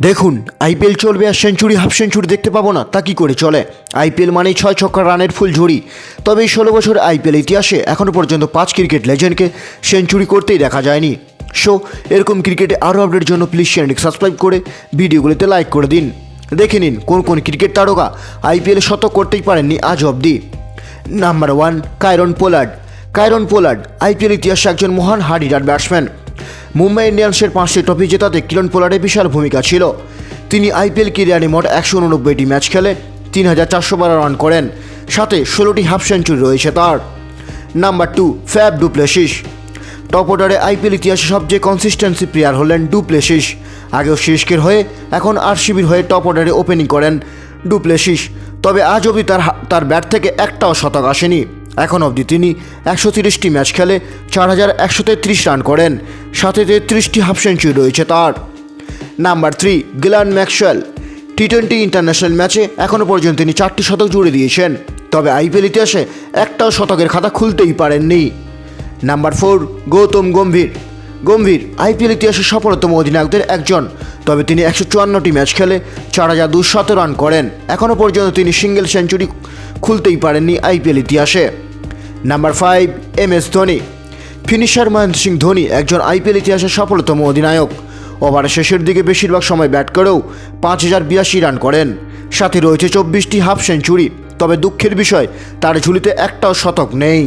দেখুন, আইপিএল চলবে আর century half century দেখতে পাবো না, তা কী করে চলে। আইপিএল মানেই 6 ছক্কা রানের ফুল ঝুড়ি। তবে এই 16 বছর আইপিএল ইতিহাসে এখনও পর্যন্ত 5 ক্রিকেট লেজেন্ডকে সেঞ্চুরি করতেই দেখা যায়নি। সো এরকম ক্রিকেটে আরও আপডেটের জন্য প্লিজ চ্যানেলটি সাবস্ক্রাইব করে ভিডিওগুলিতে লাইক করে দিন। দেখে নিন কোন কোন ক্রিকেট তারকা আইপিএলে শতক করতেই পারেননি আজ অবধি। Number 1, Kieron Pollard. Kieron Pollard IPL ইতিহাসে একজন মহান হার্ড হিটার ব্যাটসম্যান। মুম্বাই ইন্ডিয়ান্সের 5টি ট্রফি জেতাতে কিরণ পোলার্ডের বিশাল ভূমিকা ছিল। তিনি আইপিএল ক্যারিয়ারে মোট 189টি ম্যাচ খেলে 3412 রান করেন, সাথে 16টি হাফ সেঞ্চুরি রয়েছে তার। Number 2, fab du Plessis. Top অর্ডারে আইপিএল ইতিহাসে সবচেয়ে কনসিস্টেন্সি প্লেয়ার হলেন ডু প্লেসিস। আগেও সিএসকের হয়ে, এখন আরসিবির হয়ে টপ অর্ডারে ওপেনিং করেন ডু প্লেসিস। তবে আজ অবধি তার ব্যাট থেকে একটাও শতক আসেনি। এখন অবধি তিনি 130টি ম্যাচ খেলে 4133 রান করেন, সাথে 33টি হাফ সেঞ্চুরি রয়েছে তার। Number 3, Glenn Maxwell. T20 international ম্যাচে এখনও পর্যন্ত তিনি 4টি শতক জুড়ে দিয়েছেন, তবে আইপিএল ইতিহাসে একটাও শতকের খাতা খুলতেই পারেননি। নাম্বার 4, গৌতম গম্ভীর। গম্ভীর আইপিএল ইতিহাসে সফলতম অধিনায়কদের একজন, তবে তিনি 154টি ম্যাচ খেলে 4200 রান করেন। এখনও পর্যন্ত তিনি সিঙ্গেল সেঞ্চুরি খুলতেই পারেননি আইপিএল ইতিহাসে। Number 5, MS Dhoni. Finisher Mahendra Singh Dhoni একজন আইপিএল ইতিহাসের সফলতম অধিনায়ক। ওভারের শেষের দিকে বেশিরভাগ সময় ব্যাট করেও 5082 রান করেন, সাথে রয়েছে 24টি হাফ সেঞ্চুরি। তবে দুঃখের বিষয়, তার ঝুলিতে একটাও শতক নেই।